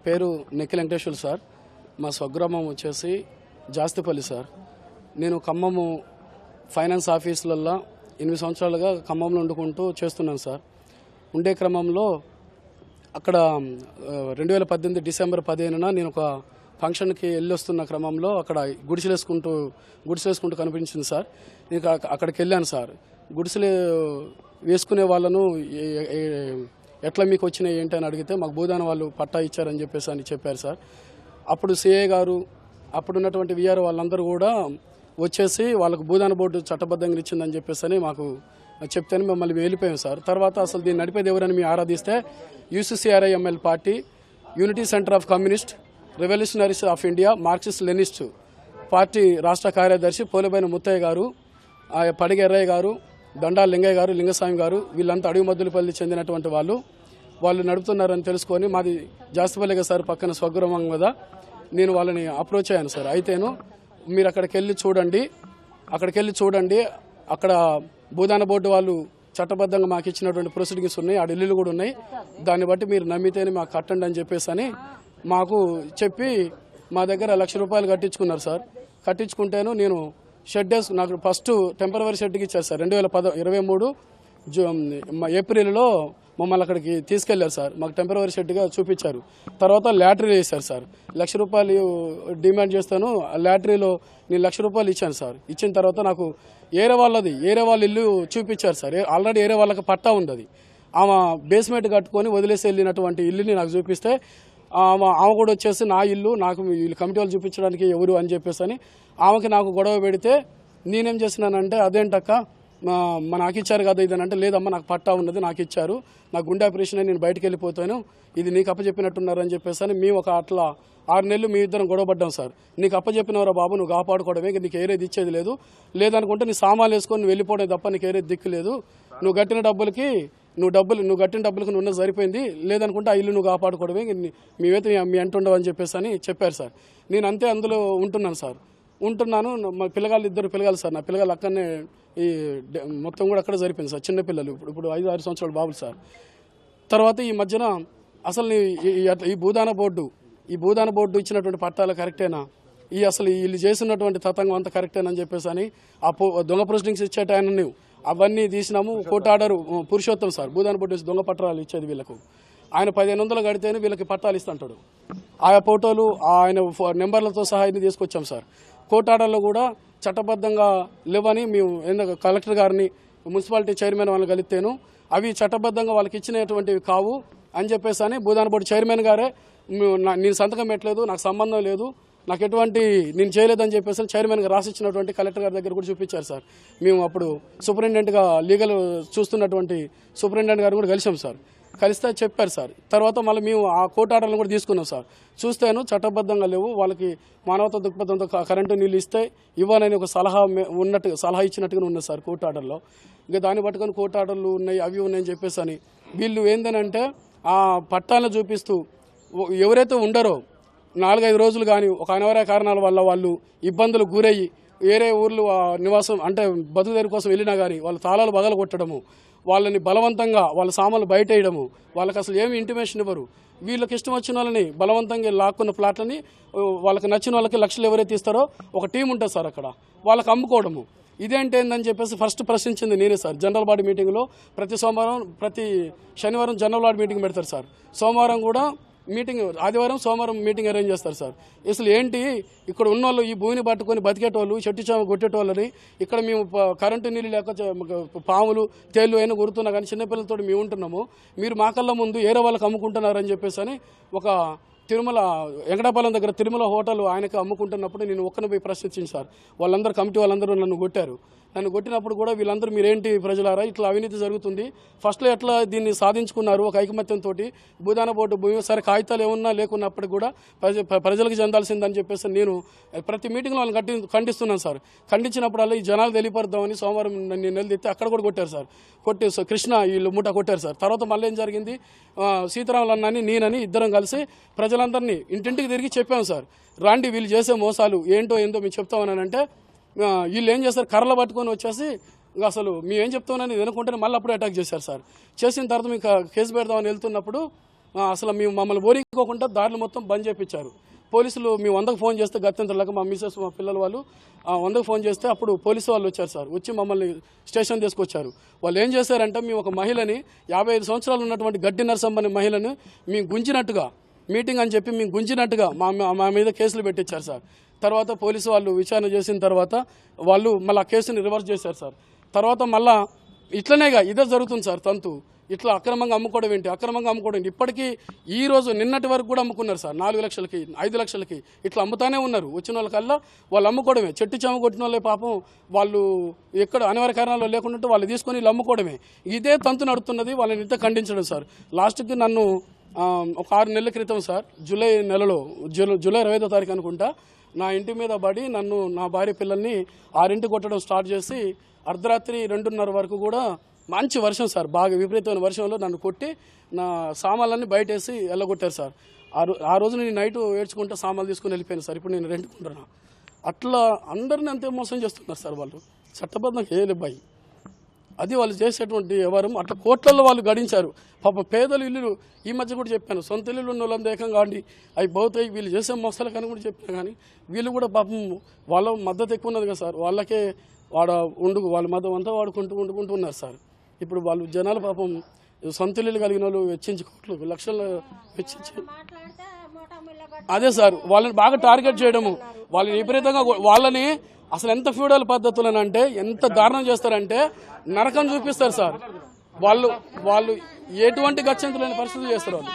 పేరు నిఖిల్ వెంకటేశ్వర్ సార్. మా స్వగ్రామం వచ్చేసి జాస్తిపల్లి సార్. నేను ఖమ్మము ఫైనాన్స్ ఆఫీసులలో 8 సంవత్సరాలుగా ఖమ్మంలో వండుకుంటూ చేస్తున్నాను సార్. ఉండే క్రమంలో అక్కడ 2018 డిసెంబర్ 15న నేను ఒక ఫంక్షన్కి వెళ్ళి వస్తున్న క్రమంలో అక్కడ గుడిసెలేసుకుంటూ కనిపించింది సార్. నేను అక్కడికి వెళ్ళాను సార్. గుడిసెలు వేసుకునే వాళ్ళను ఎట్లా మీకు వచ్చినాయి ఏంటి అని అడిగితే మాకు భూదాన వాళ్ళు పట్టా ఇచ్చారని చెప్పారు సార్. అప్పుడు సిఐ గారు అప్పుడున్నటువంటి విఆర్ వాళ్ళందరూ కూడా వచ్చేసి వాళ్ళకు భూదాన బోర్డు చట్టబద్ధంగా ఇచ్చిందని చెప్పేసి మాకు చెప్తేనే మమ్మల్ని వెళ్ళిపోయాం సార్. తర్వాత అసలు దీన్ని నడిపేది ఎవరని మేము ఆరాధిస్తే UCCRIML party, unity centre of communist revolutionaries of India Marxist Leninist party రాష్ట్ర కార్యదర్శి పోలిబైన ముత్తయ్య గారు, పడిగ ఎర్రయ్య గారు, దండాల లింగయ్య గారు, లింగస్వామి గారు వీళ్ళంతా అడవి మద్దులపల్లి చెందినటువంటి వాళ్ళు నడుపుతున్నారని తెలుసుకొని మాది జాస్తిపల్లిగా సార్ పక్కన స్వగ్రామం కదా. నేను వాళ్ళని అప్రోచ్ అయ్యాను సార్. అయితేను మీరు అక్కడికి వెళ్ళి చూడండి అక్కడ భూదాన బోర్డు వాళ్ళు చట్టబద్ధంగా మాకు ఇచ్చినటువంటి ప్రొసీడింగ్స్ ఉన్నాయి, ఆ ఢిల్లీలు కూడా ఉన్నాయి, దాన్ని బట్టి మీరు నమ్మితేనే మాకు కట్టండి అని చెప్పేసి మాకు చెప్పి మా దగ్గర ₹1,00,000 కట్టించుకున్నారు సార్. కట్టించుకుంటేను నేను షెడ్ నాకు ఫస్ట్ టెంపరవరీ షెడ్కి ఇచ్చారు సార్. 2023 ఏప్రిల్లో మమ్మల్ని అక్కడికి తీసుకెళ్లారు సార్. మాకు టెంపరవరీ షెడ్గా చూపించారు. తర్వాత లాటరీ వేశారు సార్. ₹1,00,000 డిమాండ్ చేస్తాను. లాటరీలో నేను ₹1,00,000 ఇచ్చాను సార్. ఇచ్చిన తర్వాత నాకు ఏరే వాళ్ళ ఇల్లు చూపించారు సార్. ఆల్రెడీ ఏరే వాళ్ళకి పట్టా ఉంది. అది ఆమె బేస్మెంట్ కట్టుకొని వదిలేసి వెళ్ళినటువంటి ఇల్లుని నాకు చూపిస్తే ఆమె కూడా వచ్చేసి నా ఇల్లు నాకు వీళ్ళు కమిటీ వాళ్ళు చూపించడానికి ఎవరు అని చెప్పేసి ఆమెకి నాకు గొడవ పెడితే నేనేం చేసినానంటే అదేంటక్క నాకు ఇచ్చారు కదా ఇదని అంటే, లేదమ్మా నాకు పట్టా ఉన్నది, నాకు ఇచ్చారు, నాకు గుండె ఆపరేషన్ నేను బయటకు వెళ్ళిపోతాను, ఇది నీకు అప్పచెప్పినట్టున్నారు అని చెప్పేసి మేము ఒక అట్లా 6 నెలలు మీ ఇద్దరం గొడవపడ్డాం సార్. నీకు అప్పచెప్పినవరా బాబు, నువ్వు కాపాడుకోవడమే, నీకు ఏరేది ఇచ్చేది లేదు, లేదనుకుంటే నీ సామాన్లు వేసుకొని నువ్వు వెళ్ళిపోవడం తప్ప నీకు ఏరేది దిక్కు లేదు, నువ్వు కట్టిన డబ్బులకి నువ్వు సరిపోయింది, లేదనుకుంటే ఆ ఇల్లు నువ్వు కాపాడుకోవడమే, మేమైతే మీ అంటుండవు అని చెప్పారు సార్. నేను అంతే అందులో ఉంటున్నాను. మా ఇద్దరు పిల్లగాళ్ళు సార్. నా పిల్లగాళ్ళు అక్కడనే ఈ మొత్తం కూడా అక్కడ సరిపోయింది సార్. చిన్నపిల్లలు ఇప్పుడు 5-6 సంవత్సరాల బాబులు సార్. తర్వాత ఈ మధ్యన అసలు ఈ భూదాన బోర్డు ఇచ్చినటువంటి పట్టాలు కరెక్టేనా, అసలు వీళ్ళు చేసినటువంటి తతంగం అంతా కరెక్టేనా అని చెప్పేసి ఆ దొంగ ప్రొసీడింగ్స్ ఇచ్చేట ఆయన అవన్నీ తీసినాము. కోర్టు ఆర్డర్ పురుషోత్తం సార్ భూదాన బోర్డు దొంగ పట్టాలు ఇచ్చేది వీళ్ళకు. ఆయన 1500 కడితేనే వీళ్ళకి పట్టాలు ఇస్తుంటాడు. ఆయా ఫోటోలు ఆయన నెంబర్లతో సహా ఇది తీసుకొచ్చాం సార్. కోర్టు ఆర్డర్లో కూడా చట్టబద్ధంగా లేవని మేము కలెక్టర్ గారిని, మున్సిపాలిటీ చైర్మన్ వాళ్ళని కలిస్తేను అవి చట్టబద్ధంగా వాళ్ళకి ఇచ్చినటువంటివి కావు అని చెప్పేసి భూదాన బోర్డు చైర్మన్ గారే నేను సంతకం పెట్టలేదు, నాకు సంబంధం లేదు, నాకు ఎటువంటి నేను చేయలేదని చెప్పేసి చైర్మన్గా రాసిచ్చినటువంటి కలెక్టర్ గారి దగ్గర కూడా చూపించారు సార్. మేము అప్పుడు సూపరింటెండెంట్గా లీగల్ చూస్తున్నటువంటి సూపరింటెండెంట్ గారు కూడా కలిసాం సార్. కలిస్తే చెప్పారు సార్. తర్వాత మళ్ళీ మేము ఆ కోర్టు ఆర్డర్లను కూడా తీసుకున్నాం సార్. చూస్తేను చట్టబద్ధంగా లేవు, వాళ్ళకి మానవతా దృక్పథంతో కరెంటు నీళ్ళు ఇస్తే ఇవ్వనని ఒక సలహా ఇచ్చినట్టుగా ఉన్నది సార్ కోర్టు ఆర్డర్లో. ఇంకా దాన్ని పట్టుకొని కోర్టు ఆర్డర్లు ఉన్నాయి, అవి ఉన్నాయని చెప్పేసి వీళ్ళు ఏందనంటే ఆ పట్టాలను చూపిస్తూ ఎవరైతే ఉండరో 4-5 రోజులు కానీ ఒక అనివార్య కారణాల వల్ల వాళ్ళు ఇబ్బందులు గురయ్యి వేరే ఊర్లు నివాసం అంటే బతుకుదేరి కోసం వెళ్ళినా కానీ వాళ్ళు తాళాలు బగలు కొట్టడము, వాళ్ళని బలవంతంగా వాళ్ళ సామాన్లు బయట వేయడము, వాళ్ళకి అసలు ఏమి ఇంటిమేషన్ ఇవ్వరు. వీళ్ళకి ఇష్టం వచ్చిన వాళ్ళని బలవంతంగా లాక్కున్న ప్లాట్లని వాళ్ళకి నచ్చిన వాళ్ళకి లక్షలు ఎవరైతే ఇస్తారో ఒక టీం ఉంటుంది సార్ అక్కడ, వాళ్ళకి అమ్ముకోవడము. ఇదేంటేందని చెప్పేసి ఫస్ట్ ప్రశ్నించింది నేనే సార్. జనరల్ బాడీ మీటింగ్లో ప్రతి శనివారం జనరల్ బాడీ మీటింగ్ పెడతారు సార్. సోమవారం కూడా మీటింగ్, ఆదివారం సోమవారం మీటింగ్ అరేంజ్ చేస్తారు సార్. అసలు ఏంటి ఇక్కడ ఉన్న వాళ్ళు ఈ భూమిని పట్టుకొని బతికేటోళ్ళు, చెట్టు చామ కొట్టేటోళ్ళని ఇక్కడ మేము కరెంటు నీళ్ళు లేక పాములు తేళ్ళు అయినా గురుతున్నా కానీ చిన్నపిల్లలతో మేము ఉంటున్నాము, మీరు మా కళ్ళ ముందు ఏరే వాళ్ళకి అమ్ముకుంటున్నారని చెప్పేసి ఒక తిరుమల వెంకటాపాలెం దగ్గర తిరుమల హోటల్ ఆయనకి అమ్ముకుంటున్నప్పుడు నేను ఒక్కనే పోయి ప్రశ్నించింది సార్. వాళ్ళందరూ కమిటీ వాళ్ళందరూ నన్ను కొట్టారు. నన్ను కొట్టినప్పుడు కూడా వీళ్ళందరూ మీరేంటి ప్రజలారా ఇట్లా అవినీతి జరుగుతుంది, ఫస్ట్లో ఎట్లా దీన్ని సాధించుకున్నారు ఒక ఐకమత్యంతో భూదాన బోర్డు భూమి, సరే కాగితాలు ఏమన్నా లేకున్నప్పటికీ కూడా ప్రజలకు చెందాల్సిందని చెప్పేసి నేను ప్రతి మీటింగ్లో వాళ్ళని ఖండిస్తున్నాను సార్. ఖండించినప్పుడల్లా ఈ జనాలు తెలియపరుద్దామని సోమవారం నేను నిలదీస్తే అక్కడ కూడా కొట్టారు సార్. కృష్ణ వీళ్ళు మూట కొట్టారు సార్. తర్వాత మళ్ళీ ఏం జరిగింది, సీతారాములు అన్నని నేనని ఇద్దరం కలిసి ప్రజలందరినీ ఇంటింటికి తిరిగి చెప్పాము సార్. రాండి వీళ్ళు చేసే మోసాలు ఏంటో మేము చెప్తామని అంటే వీళ్ళు ఏం చేస్తారు, కర్రలు పట్టుకొని వచ్చేసి అసలు మేమేం చెప్తామని వినుకుంటే మళ్ళీ అప్పుడే అటాక్ చేశారు సార్. చేసిన తర్వాత మీకు కేసు పెడదామని వెళ్తున్నప్పుడు అసలు మేము మమ్మల్ని ఓరికోకుండా దారులు మొత్తం బంద్ చేయించారు. పోలీసులు మేము 100కు ఫోన్ చేస్తే గత్యంతరలేక మా మిసెస్ మా పిల్లల వాళ్ళు 100కు ఫోన్ చేస్తే అప్పుడు పోలీసు వాళ్ళు వచ్చారు సార్. వచ్చి మమ్మల్ని స్టేషన్ తీసుకొచ్చారు. వాళ్ళు ఏం చేశారంటే మేము ఒక మహిళని 55 సంవత్సరాలు ఉన్నటువంటి గడ్డి నరసమ్మ అనే మహిళను మేము గుంజినట్టుగా మీటింగ్ అని చెప్పి మేము గుంజినట్టుగా మా మీద కేసులు పెట్టించారు సార్. తర్వాత పోలీసు వాళ్ళు విచారణ చేసిన తర్వాత వాళ్ళు మళ్ళీ ఆ కేసుని రివర్స్ చేశారు సార్. తర్వాత మళ్ళా ఇట్లనేగా ఇదే జరుగుతుంది సార్. తంతు ఇట్లా అక్రమంగా అమ్ముకోవడం ఏంటి ఇప్పటికీ ఈ రోజు నిన్నటి వరకు కూడా అమ్ముకున్నారు సార్. 4 లక్షలకి 5 లక్షలకి ఇట్లా అమ్ముతానే ఉన్నారు. వచ్చిన వాళ్ళకల్లా వాళ్ళు అమ్ముకోవడమే. చెట్టు చెమ్మ కొట్టిన వాళ్ళే పాపం వాళ్ళు ఎక్కడ అనివార్య కారణాలు లేకుండా వాళ్ళు తీసుకొని వీళ్ళు అమ్ముకోవడమే. ఇదే తంతు నడుతున్నది. వాళ్ళని ఇంత ఖండించడం సార్. లాస్ట్కి నన్ను ఒక 6 నెలల క్రితం సార్ జూలై నెలలో జూలై 25వ తారీఖు అనుకుంటా నా ఇంటి మీద పడి నన్ను నా భార్య పిల్లల్ని 6 కొట్టడం స్టార్ట్ చేసి అర్ధరాత్రి 2:30 వరకు కూడా మంచి వర్షం సార్, బాగా విపరీతమైన వర్షంలో నన్ను కొట్టి నా సామాన్లన్నీ బయటేసి వెళ్ళగొట్టారు సార్. ఆ రోజు నేను నైట్ ఏడ్చుకుంటే సామాన్లు తీసుకుని వెళ్ళిపోయాను సార్. ఇప్పుడు నేను రెంట్కుంటున్నా. అట్లా అందరిని అంతే మోసం చేస్తున్నారు సార్. వాళ్ళు చట్టబద్ధంగా ఏలేబాయి అది వాళ్ళు చేసేటువంటి వ్యవహారం. అట్లా కోట్లలో వాళ్ళు గడించారు. పాప పేదలు ఇల్లులు ఈ మధ్య కూడా చెప్పాను, సొంత ఇల్లులు ఉన్న వాళ్ళంతా ఏకంగా అండి అవి పోతాయి వీళ్ళు చేసే మోసాలు కానీ కూడా చెప్పాను. కానీ వీళ్ళు కూడా పాపం వాళ్ళ మద్దతు ఎక్కువ ఉన్నది కదా సార్. వాళ్ళకే వాళ్ళ మద్దతు అంతా వండుకుంటూ ఉన్నారు సార్. ఇప్పుడు వాళ్ళు జనాలు పాపం సొంత ఇల్లులు కలిగిన వాళ్ళు వెచ్చించి కోట్లు లక్షలు వెచ్చించి అదే సార్ వాళ్ళని బాగా టార్గెట్ చేయడము. వాళ్ళని విపరీతంగా వాళ్ళని అసలు ఎంత ఫ్యూడల్ పద్ధతులనంటే ఎంత దారుణం చేస్తారంటే నరకం చూపిస్తారు సార్. వాళ్ళు ఎటువంటి గత్యంతరం లేని పరిస్థితులు చేస్తారు వాళ్ళు.